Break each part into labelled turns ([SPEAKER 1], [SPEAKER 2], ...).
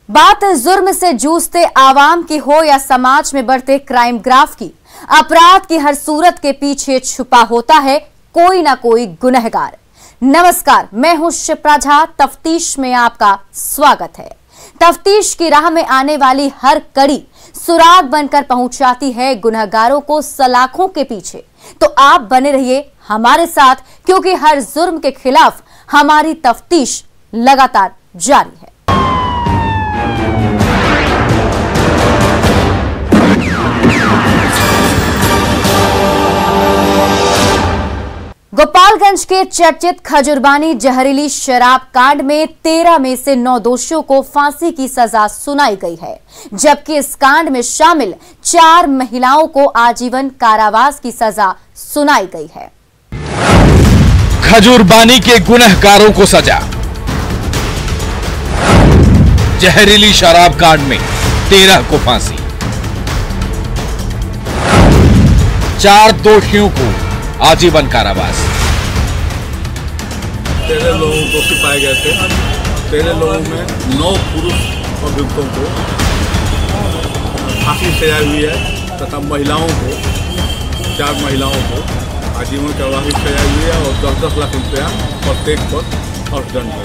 [SPEAKER 1] बात जुर्म से जूझते आवाम की हो या समाज में बढ़ते क्राइम ग्राफ की, अपराध की हर सूरत के पीछे छुपा होता है कोई ना कोई गुनहगार। नमस्कार, मैं हूं शिप्रा झा। तफ्तीश में आपका स्वागत है। तफ्तीश की राह में आने वाली हर कड़ी सुराग बनकर पहुंचाती है गुनहगारों को सलाखों के पीछे। तो आप बने रहिए हमारे साथ, क्योंकि हर जुर्म के खिलाफ हमारी तफ्तीश लगातार जारी है। गोपालगंज के चर्चित खजुरबानी जहरीली शराब कांड में 13 में से 9 दोषियों को फांसी की सजा सुनाई गई है, जबकि इस कांड में शामिल 4 महिलाओं को आजीवन कारावास की सजा सुनाई गई है।
[SPEAKER 2] खजुरबानी के गुनहगारों को सजा। जहरीली शराब कांड में 13 को फांसी, 4 दोषियों को आजीवन कारावास।
[SPEAKER 3] 13 लोग दोषी पाए गए थे। 13 लोगों में 9 पुरुष अभियुक्तों को फांसी सजा हुई है तथा महिलाओं को 4 महिलाओं को आजीवन कारावास की सजा हुई है और 10-10 लाख रुपया प्रत्येक पर अर्थदंड है।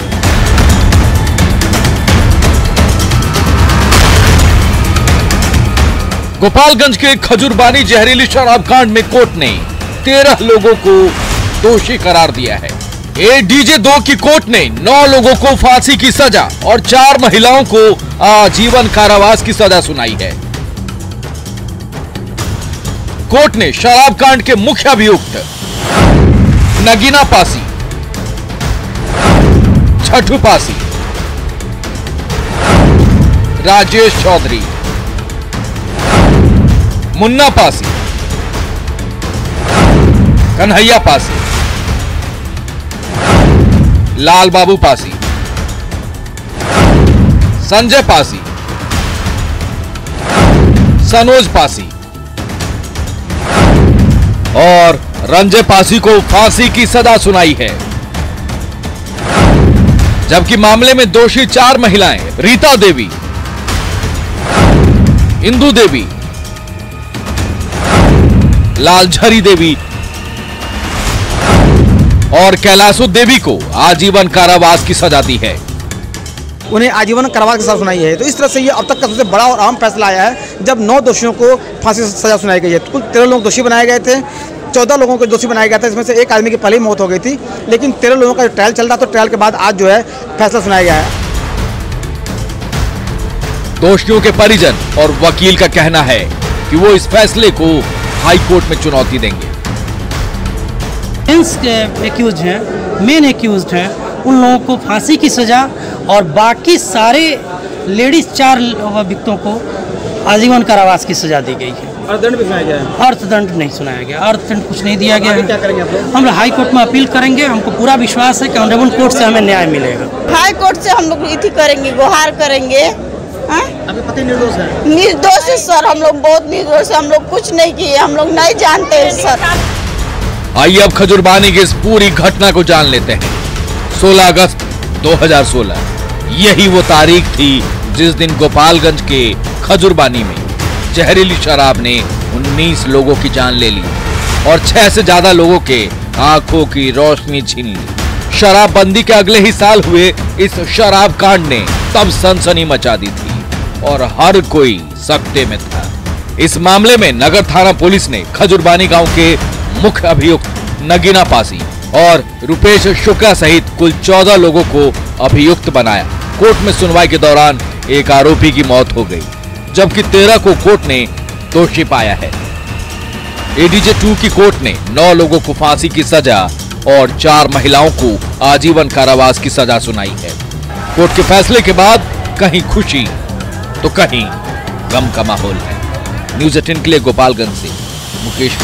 [SPEAKER 2] गोपालगंज के खजुरबानी जहरीली शराब कांड में कोर्ट ने 13 लोगों को दोषी करार दिया है। एडीजे 2 की कोर्ट ने 9 लोगों को फांसी की सजा और 4 महिलाओं को आजीवन कारावास की सजा सुनाई है। कोर्ट ने शराब कांड के मुख्य अभियुक्त नगीना पासी, छठू पासी, राजेश चौधरी, मुन्ना पासी, कन्हैया पासी, लाल बाबू पासी, संजय पासी, सनोज पासी और रंजय पासी को फांसी की सजा सुनाई है। जबकि मामले में दोषी 4 महिलाएं रीता देवी, इंदु देवी, लालझरी देवी और कैलाशु देवी को आजीवन कारावास की सजा दी है।
[SPEAKER 4] उन्हें आजीवन कारावास की सजा सुनाई है। तो इस तरह से ये अब तक का सबसे बड़ा और अहम फैसला आया है, जब 9 दोषियों को फांसी की सजा सुनाई गई है। कुल 13 लोग दोषी बनाए गए थे, 14 लोगों को दोषी बनाया गया था। इसमें से एक आदमी की पहले ही मौत हो गई थी, लेकिन 13 लोगों का ट्रायल चल रहा था। तो ट्रायल के बाद आज जो है फैसला सुनाया गया है।
[SPEAKER 2] दोषियों के परिजन और वकील का कहना है कि वो इस फैसले को हाई कोर्ट में चुनौती देंगे।
[SPEAKER 5] एक्यूज्ड हैं, मेन एक्यूज्ड हैं, उन लोगों को फांसी की सजा और बाकी सारे लेडीज 4 अभियुक्तों को आजीवन कारावास की सजा दी गई है।
[SPEAKER 4] अर्थदंड भी सुनाया गया है?
[SPEAKER 5] अर्थदंड नहीं सुनाया गया, अर्थदंड कुछ नहीं दिया गया है।
[SPEAKER 4] क्या करेंगे आप लोग?
[SPEAKER 5] हम हाई कोर्ट में अपील करेंगे। हमको पूरा विश्वास है कि ऑनरेबल कोर्ट से हमें न्याय मिलेगा।
[SPEAKER 6] हाई कोर्ट से हम लोग इति करेंगे, गुहार करेंगे।
[SPEAKER 4] आपके पति निर्दोष है?
[SPEAKER 6] निर्दोष है सर, हम लोग बहुत निर्दोष है। हम लोग कुछ नहीं किए, हम लोग नहीं जानते हैं सर।
[SPEAKER 2] आइए अब खजुरबानी की इस पूरी घटना को जान लेते हैं। 16 अगस्त 2016 यही वो तारीख थी जिस दिन गोपालगंज के खजुरबानी में जहरीली शराब ने 19 लोगों की जान ले ली और 6 से ज्यादा लोगों के आंखों की रोशनी छीन ली। शराबबंदी के अगले ही साल हुए इस शराब कांड ने तब सनसनी मचा दी थी और हर कोई सकते में था। इस मामले में नगर थाना पुलिस ने खजुरबानी गांव के मुख्य अभियुक्त नगीना पासी और रुपेश शुक्ला सहित कुल 14 लोगों को अभियुक्त बनाया। कोर्ट में सुनवाई के दौरान एक आरोपी की मौत हो गई, जबकि 13 को कोर्ट ने दोषी पाया है। एडीजे 2 की कोर्ट ने 9 लोगों को फांसी की सजा और 4 महिलाओं को आजीवन कारावास की सजा सुनाई है। कोर्ट के फैसले के बाद कहीं खुशी तो कहीं गम का माहौल है। न्यूज़ 18 के लिए गोपालगंज से मुकेश।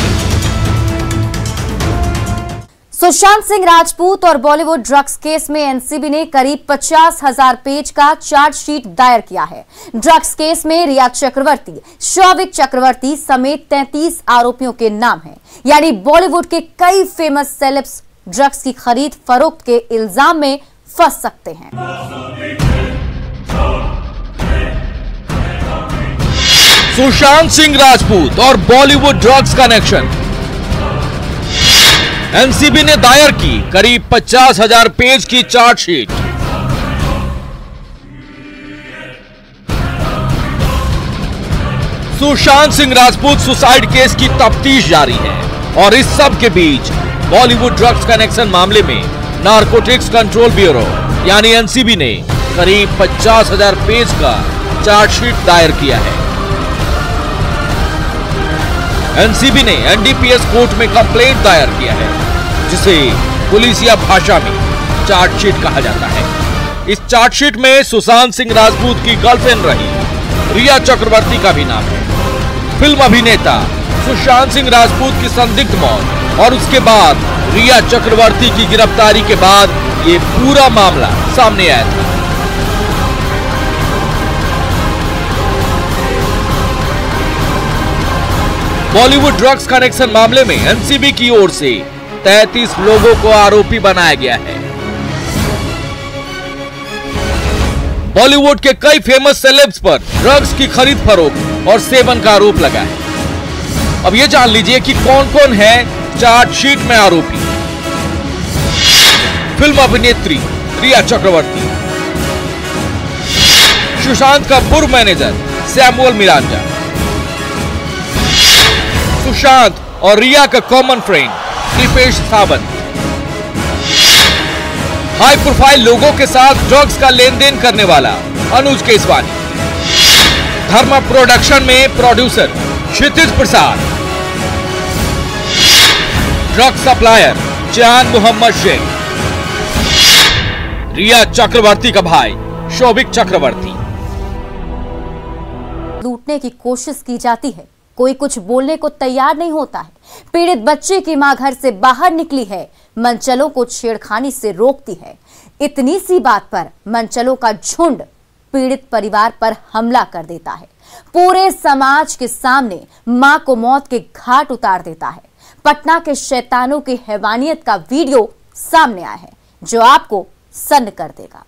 [SPEAKER 1] सुशांत सिंह राजपूत और बॉलीवुड ड्रग्स केस में एनसीबी ने करीब 50,000 पेज का चार्जशीट दायर किया है। ड्रग्स केस में रिया चक्रवर्ती, शौविक चक्रवर्ती समेत 33 आरोपियों के नाम हैं। यानी बॉलीवुड के कई फेमस सेलेब्स ड्रग्स की खरीद फरोख्त के इल्जाम में फंस सकते हैं।
[SPEAKER 2] सुशांत सिंह राजपूत और बॉलीवुड ड्रग्स कनेक्शन। एनसीबी ने दायर की करीब 50,000 पेज की chargesheet. Sushant Singh Rajput suicide case की तफ्तीश जारी है और इस सब के बीच बॉलीवुड ड्रग्स कनेक्शन मामले में नारकोटिक्स कंट्रोल ब्यूरो यानी एनसीबी ने करीब 50,000 पेज का चार्जशीट दायर किया है। एनसीबी ने एनडीपीएस कोर्ट में कंप्लेंट दायर किया है, जिसे पुलिसिया भाषा में चार्जशीट कहा जाता है। इस चार्जशीट में सुशांत सिंह राजपूत की गर्लफ्रेंड रही रिया चक्रवर्ती का भी नाम है। फिल्म अभिनेता सुशांत सिंह राजपूत की संदिग्ध मौत और उसके बाद रिया चक्रवर्ती की गिरफ्तारी के बाद ये पूरा मामला सामने आया था। बॉलीवुड ड्रग्स कनेक्शन मामले में एनसीबी की ओर से 33 लोगों को आरोपी बनाया गया है। बॉलीवुड के कई फेमस सेलेब्स पर ड्रग्स की खरीद फरोख्त और सेवन का आरोप लगा है। अब ये जान लीजिए कि कौन कौन है चार्जशीट में आरोपी। फिल्म अभिनेत्री रिया चक्रवर्ती, सुशांत का पूर्व मैनेजर सैमुअल मिरांजा, सुशांत और रिया का common friend Dipesh Sawant, high profile लोगों के साथ ड्रग्स का लेन देन करने वाला अनुज केसवानी, धर्मा प्रोडक्शन में producer Kshitij Prasad, drug supplier Chand Mohammed Sheikh, रिया चक्रवर्ती का भाई शोभिक चक्रवर्ती।
[SPEAKER 1] लूटने की कोशिश की जाती है, कोई कुछ बोलने को तैयार नहीं होता है। पीड़ित बच्चे की मां घर से बाहर निकली है, मनचलों को छेड़खानी से रोकती है। इतनी सी बात पर मनचलों का झुंड पीड़ित परिवार पर हमला कर देता है। पूरे समाज के सामने मां को मौत के घाट उतार देता है। पटना के शैतानों की हैवानियत का वीडियो सामने आया है, जो आपको सन्न कर देगा।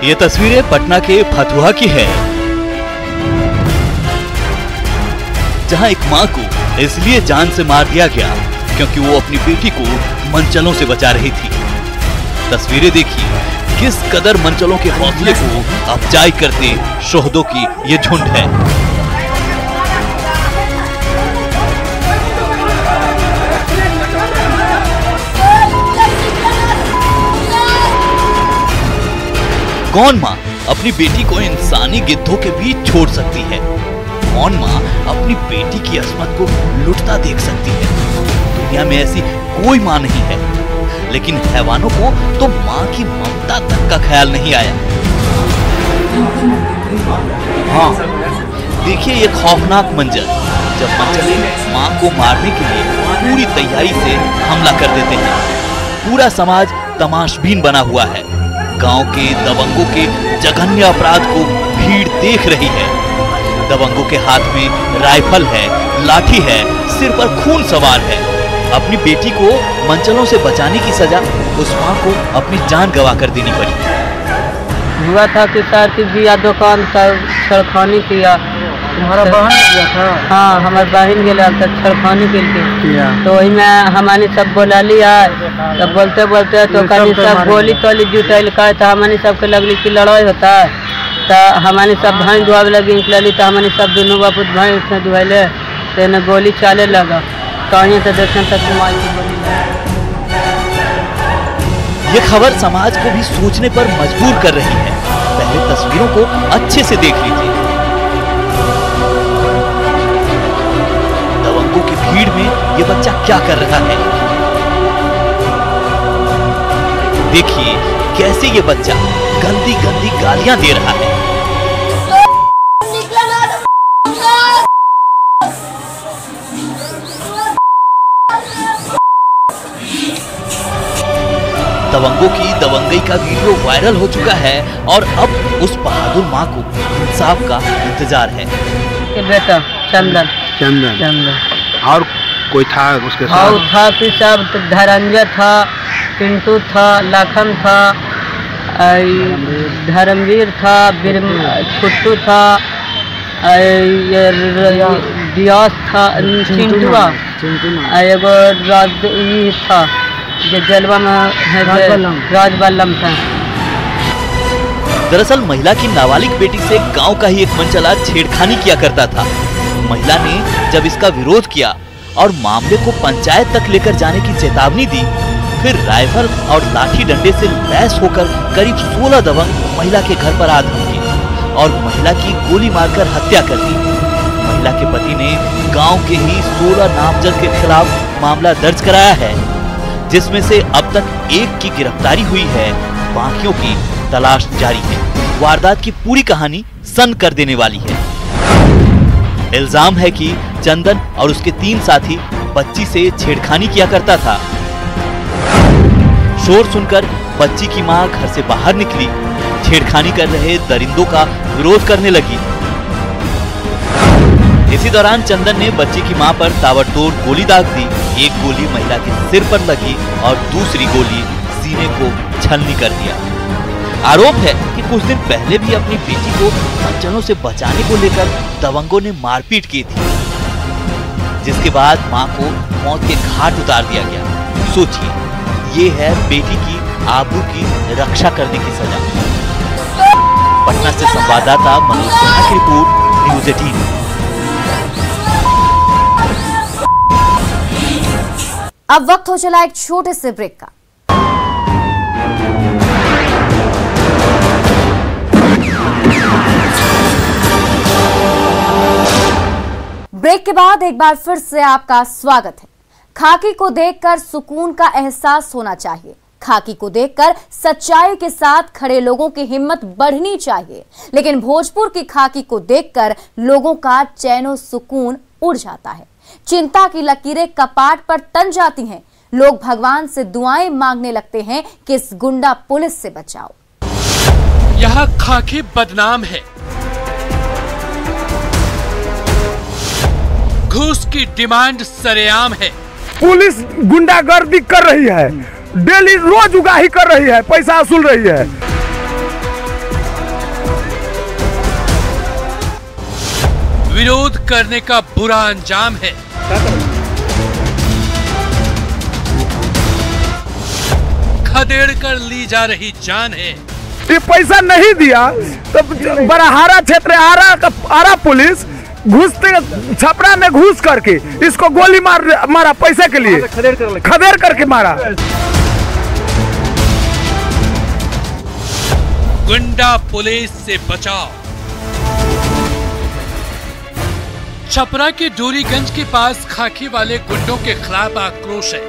[SPEAKER 7] ये तस्वीरें पटना के फतुहा की है, जहां एक मां को इसलिए जान से मार दिया गया क्योंकि वो अपनी बेटी को मनचलों से बचा रही थी। तस्वीरें देखिए, किस कदर मनचलों के हौसले को अफजाई करते शोहदों की ये झुंड है। कौन माँ अपनी बेटी को इंसानी गिद्धों के बीच छोड़ सकती है? कौन माँ अपनी बेटी की अस्मत को लुटता देख सकती है? दुनिया में ऐसी कोई माँ नहीं है, लेकिन हैवानों को तो माँ की ममता तक का ख्याल नहीं आया। हाँ, देखिए ये खौफनाक मंजर, जब मनचले माँ को मारने के लिए पूरी तैयारी से हमला कर देते हैं। पूरा समाज तमाशबीन बना हुआ है। गांव के दबंगों के जघन्य अपराध को भीड़ देख रही है। दबंगों के हाथ में राइफल है, लाठी है, सिर पर खून सवार है। अपनी बेटी को मनचलों से बचाने की सजा उस मां को अपनी जान गंवा कर देनी पड़ी।
[SPEAKER 8] हुआ था कि सर की बिया दुकान छड़खानी किया। हमारा बहन गया था? हाँ, हमारे बहन गया था छड़खानी के लिए। तो वही में हमारी सब बोला लिया, तब बोलते बोलते तो कहीं सब गोली तोली जुटल का, तो हमारी सबके लगली की लड़ाई होता है। तो हमारी सब भाई दुआब लगी निकली, तो हमारी सब दोनों बापूत भाई उसने दुआले, तो इन्हें गोली चाले लगा। कहीं तो देखने तक मारी गोली।
[SPEAKER 7] ये खबर समाज को भी सोचने पर मजबूर कर रही है। पहले तस्वीरों को अच्छे से देख लीजिए। दबंगों की भीड़ में ये बच्चा क्या कर रहा है? देखिए कैसे ये बच्चा गंदी गंदी गालियां दे रहा है। दबंगों की दबंगई का वीडियो वायरल हो चुका है और अब उस बहादुर मां को इंसाफ का इंतजार है।
[SPEAKER 8] बेटा चंदन
[SPEAKER 9] चंदन
[SPEAKER 8] चंदन
[SPEAKER 9] और कोई था उसके
[SPEAKER 8] हाँ
[SPEAKER 9] साथ?
[SPEAKER 8] था कि सब धरंजय था, पिंटू था, लखन था, धर्मवीर था, छुट्टू था, दियास था, चिंटुआ, एगो ये था जो जलवा में राजबल्लम था।
[SPEAKER 7] दरअसल महिला की नाबालिग बेटी से गांव का ही एक मंचला छेड़खानी किया करता था। महिला ने जब इसका विरोध किया और मामले को पंचायत तक लेकर जाने की चेतावनी दी, फिर राइफल और लाठी डंडे से लैस होकर करीब 16 दबंग महिला के घर पर आ धमके और महिला की गोली मारकर हत्या कर दी। महिला के पति ने गांव के ही 16 नामजद के खिलाफ मामला दर्ज कराया है, जिसमें से अब तक एक की गिरफ्तारी हुई है, बाकियों की तलाश जारी है। वारदात की पूरी कहानी सन कर देने वाली है। इल्जाम है कि चंदन और उसके 3 साथी बच्ची से छेड़खानी किया करता था। शोर सुनकर बच्ची की मां घर से बाहर निकली, छेड़खानी कर रहे दरिंदों का विरोध करने लगी। इसी दौरान चंदन ने बच्ची की मां पर ताबड़तोड़ गोली दाग दी। एक गोली महिला के सिर पर लगी और दूसरी गोली सीने को छलनी कर दिया। आरोप है कि कुछ दिन पहले भी अपनी बेटी को बच्चों से बचाने को लेकर दबंगों ने मारपीट की थी, जिसके बाद मां को मौत के घाट उतार दिया गया। सोचिए, ये है बेटी की आबरू की रक्षा करने की सजा। पटना से संवाददाता मनोज सिन्हा की रिपोर्ट, न्यूज़ 18।
[SPEAKER 1] अब वक्त हो चला एक छोटे से ब्रेक का। ब्रेक के बाद एक बार फिर से आपका स्वागत है। खाकी को देखकर सुकून का एहसास होना चाहिए। खाकी को देखकर सच्चाई के साथ खड़े लोगों की हिम्मत बढ़नी चाहिए, लेकिन भोजपुर की खाकी को देखकर लोगों का चैनो सुकून उड़ जाता है। चिंता की लकीरें कपाट पर तन जाती हैं। लोग भगवान से दुआएं मांगने लगते हैं कि इस गुंडा पुलिस से बचाओ।
[SPEAKER 10] यह खाकी बदनाम है। घूस की डिमांड सरेआम है।
[SPEAKER 11] पुलिस गुंडागर्दी कर रही है, डेली रोज उगाही कर रही है, पैसा वसूल रही है।
[SPEAKER 10] विरोध करने का बुरा अंजाम है। खदेड़ कर ली जा रही जान है।
[SPEAKER 11] ये पैसा नहीं दिया तो बराहारा क्षेत्र आरा पुलिस घुसते छपरा में घुस करके इसको गोली मारा पैसे के लिए, खदेड़ करके मारा।
[SPEAKER 10] गुंडा पुलिस से बचाओ। छपरा के डोरीगंज के पास खाकी वाले गुंडों के खिलाफ आक्रोश है।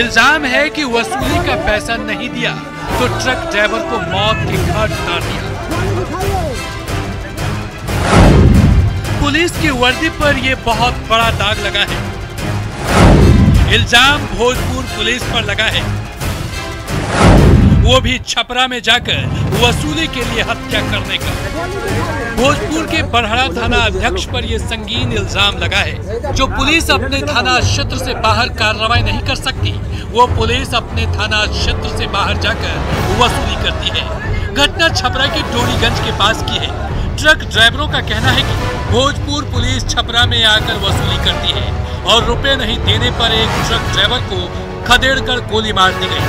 [SPEAKER 10] इल्जाम है कि वसूली का पैसा नहीं दिया तो ट्रक ड्राइवर को मौत के घाट उतार दिया। पुलिस की वर्दी पर यह बहुत बड़ा दाग लगा है। इल्जाम भोजपुर पुलिस पर लगा है, वो भी छपरा में जाकर वसूली के लिए हत्या करने का। भोजपुर के बरहड़ा थाना अध्यक्ष पर यह संगीन इल्जाम लगा है। जो पुलिस अपने थाना क्षेत्र से बाहर कार्रवाई नहीं कर सकती, वो पुलिस अपने थाना क्षेत्र से बाहर जाकर वसूली करती है। घटना छपरा के डोरीगंज के पास की है। ट्रक ड्राइवरों का कहना है कि भोजपुर पुलिस छपरा में आकर वसूली करती है और रुपए नहीं देने पर एक ट्रक ड्राइवर को खदेड़ कर गोली मार दी गई।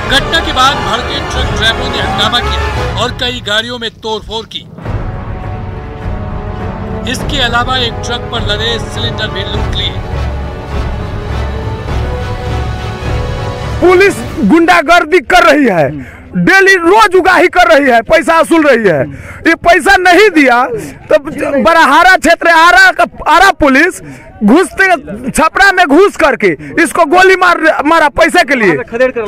[SPEAKER 10] घटना के बाद भड़के ट्रक ड्राइवरों ने हंगामा किया और कई गाड़ियों में तोड़फोड़ की। इसके अलावा एक ट्रक पर लदे सिलेंडर भी लूट लिए।
[SPEAKER 11] पुलिस गुंडागर्दी कर रही है, डेली रोज उगाही कर रही है, पैसा वसूल रही है। ये पैसा नहीं दिया तो बराहारा क्षेत्र आरा पुलिस घुसते छपरा में घुस करके इसको गोली मारा पैसे के लिए,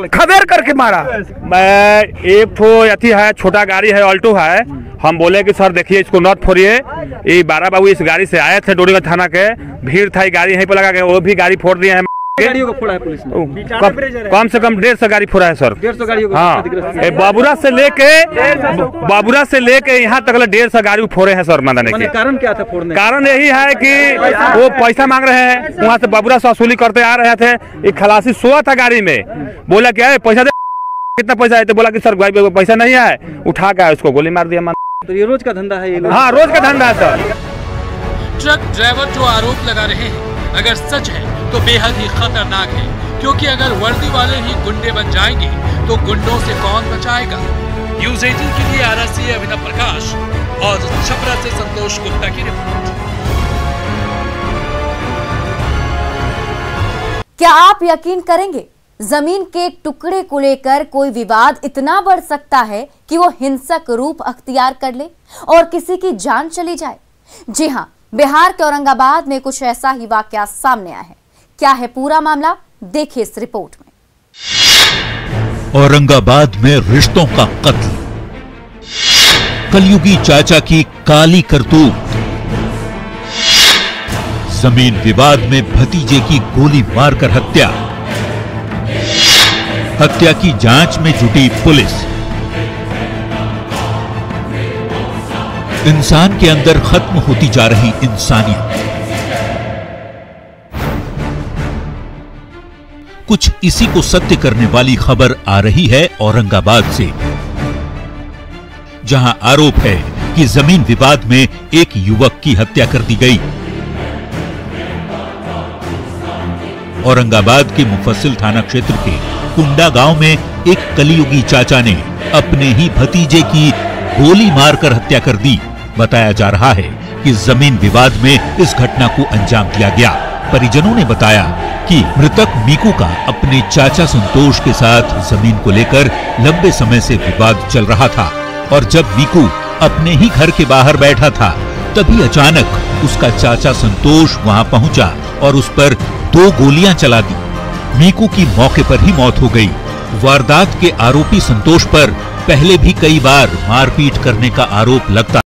[SPEAKER 11] खदेड़ करके मारा।
[SPEAKER 9] मैं एक ठो अथी है, छोटा गाड़ी है, ऑल्टो है। हम बोले कि सर देखिए इसको नॉट फोड़िए। ये 12 बाबू इस गाड़ी से आए थे डोरीगंज थाना के, भीड़ था, गाड़ी यहीं पर लगा के वो भी गाड़ी फोड़ दिए हैं।
[SPEAKER 12] गाड़ियों को फोड़ा है पुलिस ने?
[SPEAKER 9] कम से कम 150 गाड़ी फोड़ा है सर।
[SPEAKER 12] 150 गाड़ियों को?
[SPEAKER 9] हाँ, बाबूरा से लेके यहाँ तक 150 गाड़ी फोड़े हैं सर। मनाने के
[SPEAKER 12] कारण क्या था फोड़ने?
[SPEAKER 9] कारण यही है कि वो पैसा मांग रहे हैं, वहाँ से बाबूरा से वसूली करते आ रहे थे। एक खलासी सोया था गाड़ी में, बोला क्या है पैसा दे, कितना पैसा है? तो बोला कि सर पैसा नहीं है, उठा के उसको गोली मार दिया।
[SPEAKER 12] तो ये रोज का धंधा है ये?
[SPEAKER 9] हाँ, रोज का धंधा है सर।
[SPEAKER 10] ट्रक ड्राइवर जो आरोप लगा रहे हैं अगर सच है तो बेहद ही खतरनाक है, क्योंकि अगर वर्दी वाले ही गुंडे बन जाएंगे तो गुंडों से कौन बचाएगा। न्यूज़ 18 के लिए आरा से अभिनव प्रकाश और छपरा से संतोष गुप्ता की रिपोर्ट।
[SPEAKER 1] क्या आप यकीन करेंगे, जमीन के टुकड़े को लेकर कोई विवाद इतना बढ़ सकता है कि वो हिंसक रूप अख्तियार कर ले और किसी की जान चली जाए। जी हां, बिहार के औरंगाबाद में कुछ ऐसा ही वाकया सामने आया है। क्या है पूरा मामला, देखिए इस रिपोर्ट में।
[SPEAKER 13] औरंगाबाद में रिश्तों का कत्ल, कलयुगी चाचा की काली करतूत, जमीन विवाद में भतीजे की गोली मारकर हत्या, हत्या की जांच में जुटी पुलिस। इंसान के अंदर खत्म होती जा रही इंसानियत। कुछ इसी को सत्य करने वाली खबर आ रही है औरंगाबाद से, जहां आरोप है कि जमीन विवाद में एक युवक की हत्या कर दी गई। औरंगाबाद के मुफस्सिल थाना क्षेत्र के कुंडा गांव में एक कलयुगी चाचा ने अपने ही भतीजे की गोली मारकर हत्या कर दी। बताया जा रहा है कि जमीन विवाद में इस घटना को अंजाम दिया गया। परिजनों ने बताया कि मृतक मीकू का अपने चाचा संतोष के साथ जमीन को लेकर लंबे समय से विवाद चल रहा था और जब मीकू अपने ही घर के बाहर बैठा था तभी अचानक उसका चाचा संतोष वहां पहुंचा और उस पर 2 गोलियां चला दी। मीकू की मौके पर ही मौत हो गई। वारदात के आरोपी संतोष पर पहले भी कई बार मारपीट करने का आरोप लगता